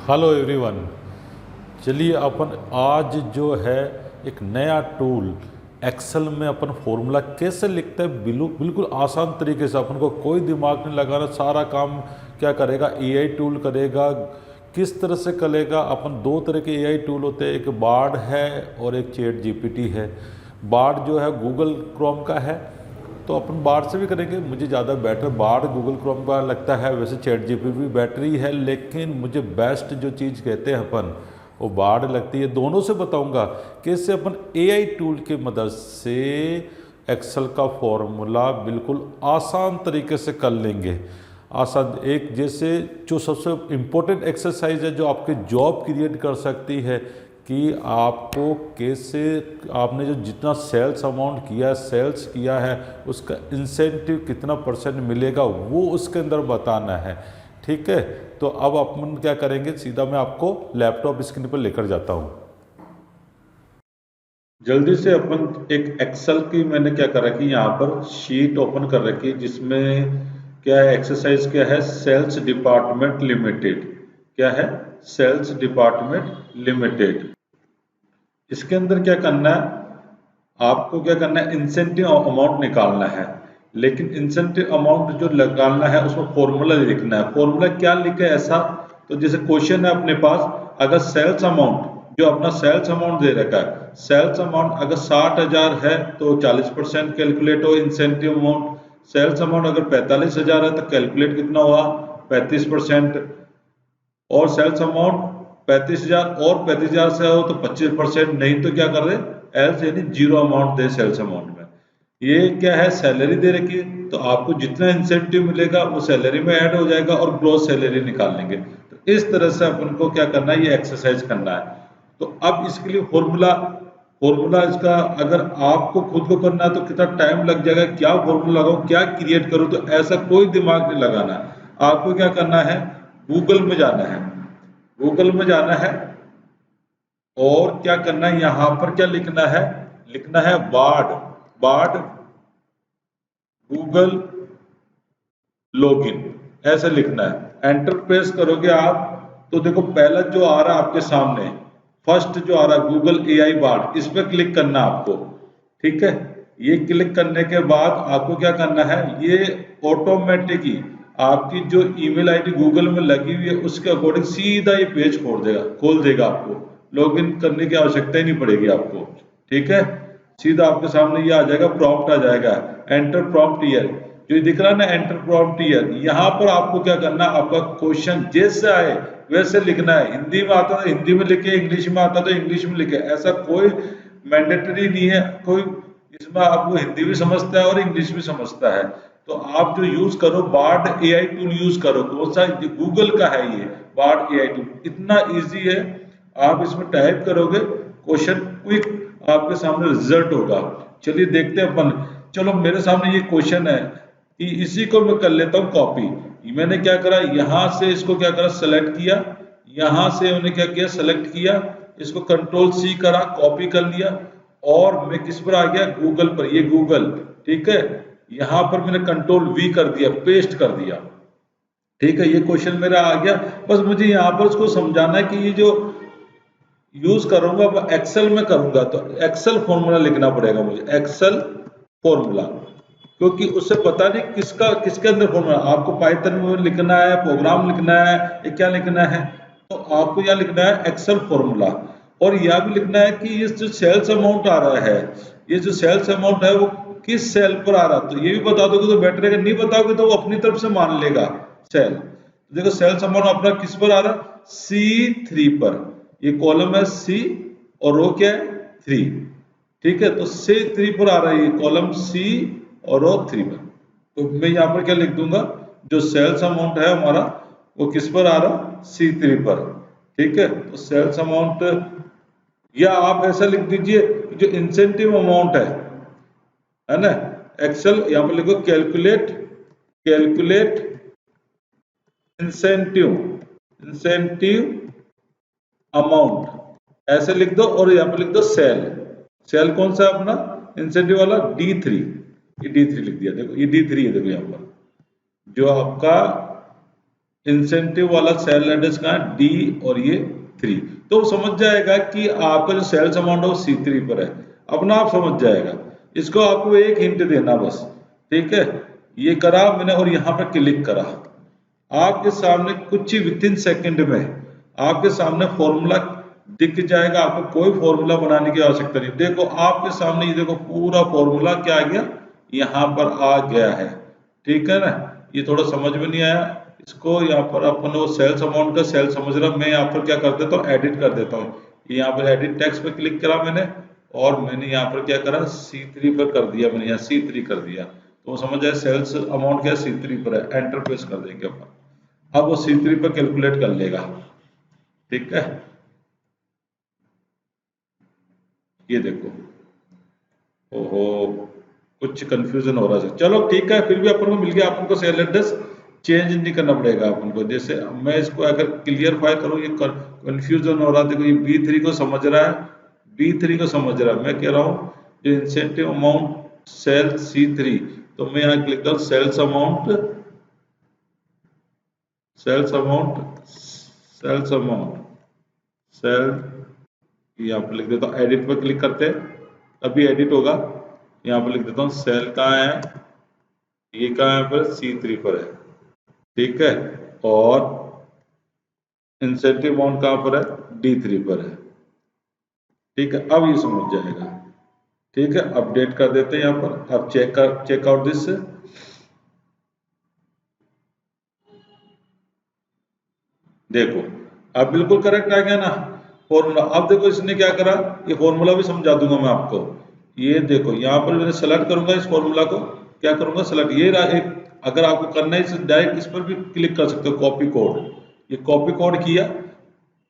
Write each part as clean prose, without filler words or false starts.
Hello everyone. चलिए अपन आज जो है एक नया टूल एक्सेल में अपन फॉर्मूला कैसे लिखते हैं बिल्कुल आसान तरीके से। अपन को कोई दिमाग नहीं लगाना, सारा काम क्या करेगा एआई टूल करेगा। किस तरह से करेगा? अपन दो तरह के एआई टूल होते हैं, एक बार्ड है और एक चैट जीपीटी है। बार्ड जो है गूगल क्रोम का है, तो अपन बार्ड से भी करेंगे। मुझे ज़्यादा बेटर बार्ड गूगल क्रोम का लगता है। वैसे चैट जीपीटी भी बेटर ही है, लेकिन मुझे बेस्ट जो चीज़ कहते हैं अपन वो बार्ड लगती है। दोनों से बताऊंगा कैसे अपन एआई टूल की मदद से एक्सेल का फॉर्मूला बिल्कुल आसान तरीके से कर लेंगे। आसान एक जैसे जो सबसे इम्पोर्टेंट एक्सरसाइज है जो आपके जॉब क्रिएट कर सकती है कि आपको कैसे आपने जो जितना सेल्स अमाउंट किया सेल्स किया है उसका इंसेंटिव कितना परसेंट मिलेगा वो उसके अंदर बताना है। ठीक है, तो अब अपन क्या करेंगे, सीधा मैं आपको लैपटॉप स्क्रीन पर लेकर जाता हूँ। जल्दी से अपन एक एक्सेल की मैंने क्या कर रखी है, यहाँ पर शीट ओपन कर रखी है जिसमें क्या है, एक्सरसाइज क्या है, सेल्स डिपार्टमेंट लिमिटेड। क्या है? Sales department limited. इसके अंदर क्या करना है, आपको क्या करना है, इंसेंटिव अमाउंट निकालना है। लेकिन इंसेंटिव अमाउंट जो निकालना है उसमें फॉर्मूला लिखना है। फॉर्मूला क्या लिखे ऐसा, तो जैसे क्वेश्चन है अपने पास, अगर सेल्स अमाउंट जो अपना सेल्स अमाउंट दे रखा है, सेल्स अमाउंट अगर 60,000 है तो 40% कैलकुलेट हो इंसेंटिव अमाउंट। सेल्स अमाउंट अगर 45,000 है तो कैलकुलेट कितना हुआ, 35%। और सेल्स अमाउंट 35,000 और 35,000 से हो तो 25%, नहीं तो क्या कर रहे, एल्स यानी जीरो अमाउंट दे सेल्स अमाउंट में। ये क्या है, सैलरी दे रखी है, तो आपको जितना इंसेंटिव मिलेगा वो सैलरी में ऐड हो जाएगा और ग्रोस सैलरी निकाल लेंगे। तो इस तरह से अपन को क्या करना है, ये एक्सरसाइज करना है। तो अब इसके लिए फॉर्मूला फॉर्मूला इसका अगर आपको खुद को करना है तो कितना टाइम लग जाएगा, क्या फॉर्मूला लगाऊं, क्या क्रिएट करूं, तो ऐसा कोई दिमाग नहीं लगाना है। आपको क्या करना है, गूगल में जाना है। गूगल में जाना है और क्या करना है, यहां पर क्या लिखना है बार्ड। बार्ड गूगल लॉगिन ऐसे लिखना है। एंटर प्रेस करोगे आप तो देखो पहला जो आ रहा है आपके सामने, फर्स्ट जो आ रहा है गूगल एआई बार्ड, इस पर क्लिक करना है आपको। ठीक है, ये क्लिक करने के बाद आपको क्या करना है, ये ऑटोमेटिक ही आपकी जो ईमेल आईडी गूगल में लगी हुई है उसके अकॉर्डिंग सीधा ये पेज खोल देगा आपको। लॉगिन करने की आवश्यकता ही नहीं पड़ेगी आपको। ठीक है, सीधा आपके सामने ये आ जाएगा, प्रॉम्प्ट आ जाएगा, एंटर प्रॉम्प्ट हियर। जो दिख रहा है ना एंटर प्रॉम्प्ट हियर, यहाँ पर आपको क्या करना, आपका क्वेश्चन जैसे आए वैसे लिखना है। हिंदी में आता तो हिंदी में लिखे, इंग्लिश में आता तो इंग्लिश में लिखे, ऐसा कोई मैंडेटरी नहीं है। कोई इसमें आपको हिंदी भी समझता है और इंग्लिश भी समझता है। तो आप जो यूज करो बार्ड एआई टूल यूज करो। कौन सा? गूगल का है ये बार्ड एआई टूल, इतना इजी है। आप इसमें टाइप करोगे क्वेश्चन, क्विक आपके सामने रिजल्ट होगा। चलिए देखते हैं अपन। चलो मेरे सामने ये क्वेश्चन है कि इसी को मैं कर लेता हूँ कॉपी। मैंने क्या करा, यहां से इसको क्या करा, सेलेक्ट किया। यहां से मैंने क्या किया, सेलेक्ट किया, इसको कंट्रोल सी करा, कॉपी कर लिया और मैं किस पर आ गया, गूगल पर। ये गूगल, ठीक है, यहां पर मैंने कंट्रोल वी कर दिया, पेस्ट कर दिया। ठीक है, ये क्वेश्चन मेरा आ गया। बस मुझे यहाँ पर उसको समझाना है कि ये जो यूज करूंगा वो एक्सेल में करूंगा, तो एक्सेल फॉर्मूला लिखना पड़ेगा मुझे, एक्सेल फॉर्मूला। क्योंकि उससे पता नहीं किसके अंदर फॉर्मूला, आपको पाइथन में लिखना है, प्रोग्राम लिखना है, ये क्या लिखना है, तो आपको यह लिखना है एक्सेल फॉर्मूला। और यह भी लिखना है कि ये जो सेल्स अमाउंट आ रहा है, ये जो सेल्स अमाउंट है वो किस सेल पर आ रहा है, तो ये भी बता दोगे तो बेटर है। नहीं बताओगे तो वो अपनी तरफ से मान लेगा सेल। तो देखो सेल्स अमाउंट अपना किस पर आ रहा है, C3 पर। ये कॉलम है C और रो क्या है, 3। ठीक है, तो C3 पर आ रहा है, ये कॉलम C और रो 3 पर। तो मैं यहाँ पर क्या लिख दूंगा, जो सेल्स अमाउंट है हमारा वो किस पर आ रहा, C3 पर। ठीक है, तो सेल्स अमाउंट, या आप ऐसा लिख दीजिए जो इंसेंटिव अमाउंट है ना, एक्सेल यहाँ पर लिखो कैलकुलेट इंसेंटिव अमाउंट, ऐसे लिख दो। और यहाँ पर लिख दो सेल कौन सा अपना इंसेंटिव वाला, D3। ये D3 लिख दिया, देखो ये D3 है। देखो यहाँ पर जो आपका इंसेंटिव वाला सेल एड्रेस कहाँ है, डी और ये 3, तो समझ जाएगा कि आपका जो सेल्स अमाउंट है वो C3 पर है, अपना आप समझ जाएगा। इसको आपको एक हिंट देना बस, ठीक है। ये करा मैंने और यहाँ पर क्लिक करा, आपके सामने कुछ ही विद इन सेकेंड में आपके सामने फॉर्मूला दिख जाएगा। आपको कोई फॉर्मूला बनाने की आवश्यकता नहीं। देखो आपके सामने ये देखो पूरा फॉर्मूला क्या आ गया, यहाँ पर आ गया है, ठीक है ना। ये थोड़ा समझ में नहीं आया, इसको यहाँ पर अपन वो सेल्स अमाउंट का सेल समझ रहा, मैं यहाँ पर क्या कर देता हूँ, एडिट कर देता हूँ। यहाँ पर एडिट टेक्स्ट पे क्लिक करा मैंने और मैंने यहाँ पर क्या करा, C3 पर कर दिया, मैंने यहाँ C3 कर दिया, तो वो समझ जाए सेल्स अमाउंट क्या C3 पर है। एंटर प्रेस कर देंगे अपन, अब वो C3 पर कैलकुलेट कर लेगा, ठीक है। ये देखो, ओहो कुछ कंफ्यूजन हो रहा है, चलो ठीक है, फिर भी अपन को मिल गया। अपन को सेल एड्रेस चेंज नहीं करना पड़ेगा अपन को। जैसे मैं इसको अगर क्लियर फाई करूँ, ये कंफ्यूजन हो रहा है, देखो ये B3 को समझ रहा है, B3 को समझ रहा है। मैं कह रहा हूँ जो इंसेंटिव अमाउंट सेल C3, तो मैं यहाँ क्लिक करूँ sales amount, sales amount, sales amount, cell, यहाँ पर लिख देता हूँ, एडिट पर क्लिक करते हैं अभी एडिट होगा। यहाँ पर लिख देता हूँ सेल कहाँ है, ये कहाँ है पर C3 पर है, ठीक है। और इंसेंटिव अमाउंट कहाँ पर है, D3 पर है, ठीक है। अब ये समझ जाएगा, ठीक है। अपडेट कर देते हैं यहाँ पर, अब चेक आउट दिस, देखो अब बिल्कुल करेक्ट आ गया ना फॉर्मूला। अब देखो इसने क्या करा, ये फॉर्मूला भी समझा दूंगा मैं आपको। ये देखो यहाँ पर मैंने सेलेक्ट करूंगा इस फॉर्मूला को, क्या करूंगा सेलेक्ट, ये एक, अगर आपको करना है डायरेक्ट इस पर भी क्लिक कर सकते हो, कॉपी कोड, ये कॉपी कोड किया।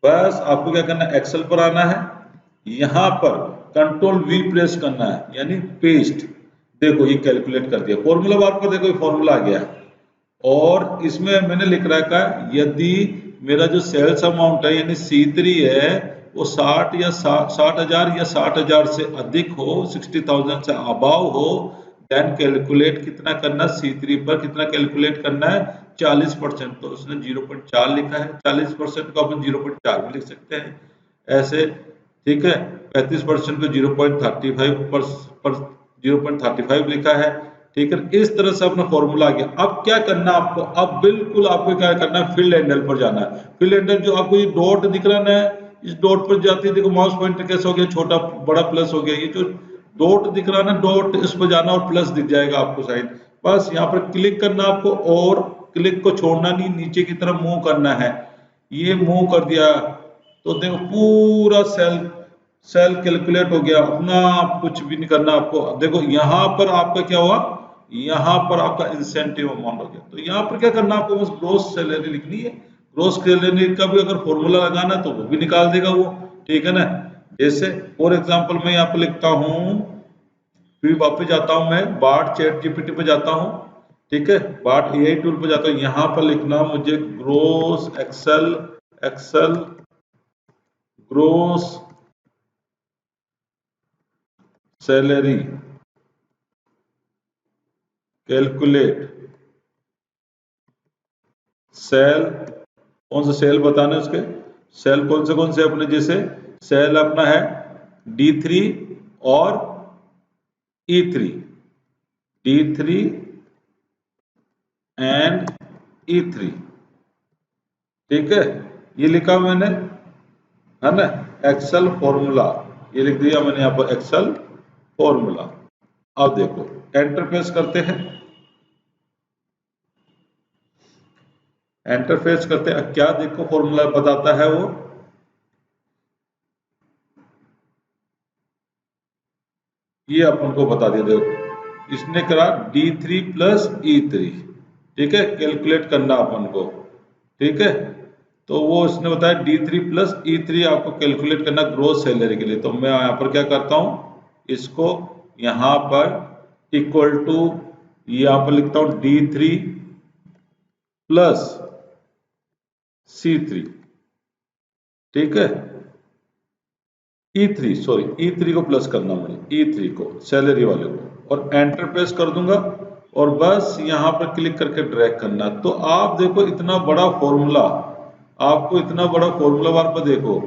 बस आपको क्या करना है, एक्सेल पर आना है, यहाँ पर कंट्रोल V प्रेस करना है, यानी पेस्ट। देखो ये कैलकुलेट कर दिया फॉर्मूला बार पर, देखो ये फॉर्मूला आ गया। और इसमें मैंने लिख रखा है यदि मेरा जो सेल्स अमाउंट है यानी C3 है वो 60 या 60,000 या 60,000 से अधिक हो, 60,000 से अबाव हो, देन कैलकुलेट कितना करना, C3 पर कितना कैलकुलेट करना है, 40%। तो उसने 0.4 लिखा है, 40% को अपन 0.4 भी लिख सकते हैं ऐसे, ठीक है। 35% को 0.35 लिखा है, ठीक है। इस तरह से अपना फॉर्मूला आ गया। अब क्या करना आपको, अब बिल्कुल आपको क्या करना है, फील्ड हैंडल पर जाना है। फील्ड हैंडल जो आपको ये डॉट दिख रहा है, इस डॉट पर जाती है, देखो माउस पॉइंटर कैसे हो गया, छोटा बड़ा प्लस हो गया, ये जो डॉट दिख रहा है ना, डॉट, इस पर जाना और प्लस दिख जाएगा आपको साइड। बस यहाँ पर क्लिक करना आपको, और क्लिक को छोड़ना नहीं, नीचे की तरफ मूव करना है। ये मूव कर दिया तो देखो पूरा सेल सेल कैलकुलेट हो गया, अपना आप कुछ भी नहीं करना आपको। देखो यहाँ पर आपका क्या हुआ, यहाँ पर आपका इंसेंटिव अमाउंट हो गया। तो यहाँ पर क्या करना आपको, बस ग्रोस सैलरी लिखनी है। ग्रोस सैलरी का भी अगर फॉर्मूला लगाना तो वो भी निकाल देगा वो, ठीक है ना। जैसे फॉर एग्जांपल मैं यहाँ पर लिखता हूँ, फिर वापस जाता हूँ मैं बार्ट चैट जीपीटी पे जाता हूँ, ठीक है, बार्ट एआई टूल पे जाता हूँ। यहाँ पर लिखना मुझे gross Excel, Excel gross salary calculate cell, कौन सा सेल बताना है उसके, सेल कौन से अपने, जैसे सेल अपना है D3 और E3, D3 एंड E3, ठीक है। ये लिखा मैंने, है ना, एक्सेल फॉर्मूला, ये लिख दिया मैंने यहाँ पर एक्सेल फॉर्मूला। अब देखो एंटर प्रेस करते हैं, एंटर प्रेस करते हैं, क्या देखो फॉर्मूला बताता है वो, ये अपन को बता दिया। देखो इसने करा D3 प्लस E3, ठीक है, कैलकुलेट करना अपन को, ठीक है। तो वो इसने बताया D3 प्लस E3 आपको कैलकुलेट करना ग्रोस सैलरी के लिए। तो मैं यहाँ पर क्या करता हूँ, इसको यहाँ पर इक्वल टू, यहाँ पर लिखता हूँ D3 प्लस C3, ठीक है, E3, सॉरी E3 को प्लस करना मुझे, E3 को, सैलरी वाले को, और एंटर प्रेस कर दूंगा और बस यहाँ पर क्लिक करके ड्रैग करना। तो आप देखो इतना बड़ा फॉर्मूला, आपको इतना बड़ा फॉर्मूला बार पर देखो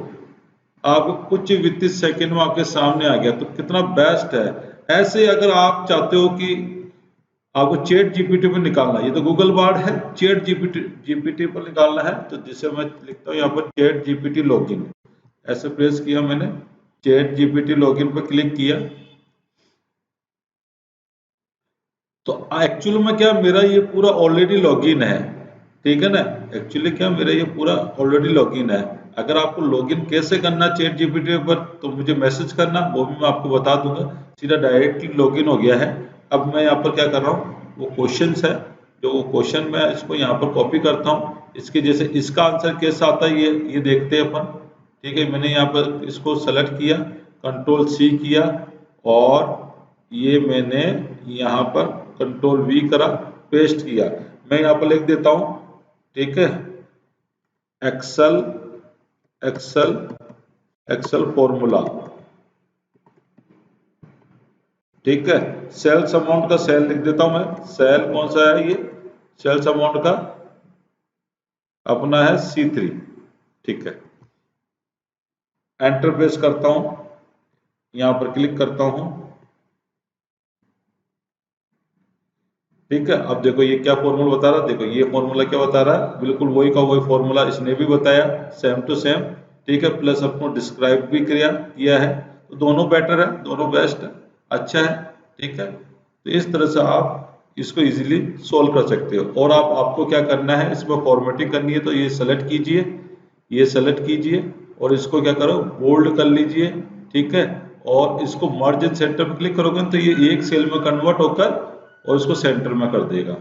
आपको कुछ वित्तीय सेकंड में आपके सामने आ गया, तो कितना बेस्ट है। ऐसे अगर आप चाहते हो कि आपको चैट जीपीटी पर निकालना, ये तो गूगल बार्ड है, चैट जीपीटी पर निकालना है, तो जिसे मैं लिखता हूँ यहाँ पर चैट जीपीटी लॉगिन, ऐसे प्रेस किया मैंने, चैट जीपीटी लॉगिन पर क्लिक किया। तो एक्चुअल में क्या मेरा ये पूरा ऑलरेडी लॉगिन है, ठीक है ना। एक्चुअली क्या मेरा ये पूरा ऑलरेडी लॉगिन है। अगर आपको लॉगिन कैसे करना चैट जीपीटी पर तो मुझे मैसेज करना, वो भी मैं आपको बता दूंगा। सीधा डायरेक्टली लॉगिन हो गया है। अब मैं यहाँ पर क्या कर रहा हूँ, वो क्वेश्चंस है, जो वो क्वेश्चन मैं इसको यहाँ पर कॉपी करता हूँ। इसके जैसे इसका आंसर कैसा आता है ये देखते हैं अपन, ठीक है। मैंने यहाँ पर इसको सेलेक्ट किया, कंट्रोल सी किया और ये मैंने यहाँ पर कंट्रोल वी करा, पेस्ट किया। मैं यहाँ पर लिख देता हूँ, ठीक है, एक्सेल एक्सेल एक्सेल फॉर्मूला, ठीक है। सेल्स अमाउंट का सेल लिख देता हूं मैं। सेल कौन सा है, ये सेल्स अमाउंट का अपना है C3, ठीक है। एंटर प्रेस करता हूं, यहां पर क्लिक करता हूं, ठीक है। अब देखो ये क्या फॉर्मूला बता रहा है, देखो ये फॉर्मूला क्या बता रहा है, बिल्कुल वही का वही फॉर्मूला इसने भी बताया, सेम टू सेम, ठीक है। प्लस अपने डिस्क्राइब भी किया है, तो दोनों बेटर है, दोनों बेस्ट है, अच्छा है, ठीक है। तो इस तरह से आप इसको इजीली सोल्व कर सकते हो। और आपको क्या करना है, इसमें फॉर्मेटिंग करनी है, तो ये सेलेक्ट कीजिए, ये सेलेक्ट कीजिए और इसको क्या करो, बोल्ड कर लीजिए, ठीक है। और इसको मर्ज इन सेंटर पर क्लिक करोगे तो ये एक सेल में कन्वर्ट होकर और इसको सेंटर में कर देगा।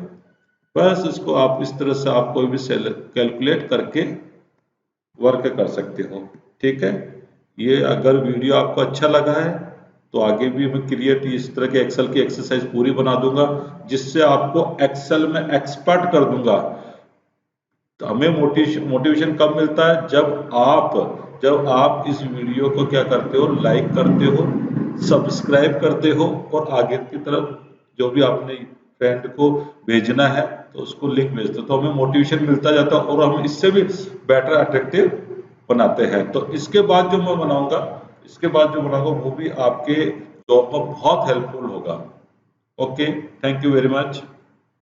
बस इसको आप इस तरह से आप कोई भी सेल कैलकुलेट करके वर्क कर सकते हो, ठीक है। ये अगर वीडियो आपको अच्छा लगा है तो आगे भी मैं क्रिएट इस तरह के एक्सेल की एक्सरसाइज पूरी बना दूंगा, जिससे आपको एक्सेल में एक्सपर्ट कर दूंगा। तो हमें मोटिवेशन कब मिलता है, जब आप इस वीडियो को क्या करते हो, लाइक करते हो, सब्सक्राइब करते हो और आगे की तरफ जो भी आपने फ्रेंड को भेजना है तो उसको लिंक भेजते हो, तो हमें मोटिवेशन मिलता जाता है और हम इससे भी बेटर अट्रैक्टिव बनाते हैं। तो इसके बाद जो मैं बनाऊंगा, इसके बाद जो बनाऊंगा वो भी आपके जॉब में बहुत हेल्पफुल होगा। Okay, thank you very much.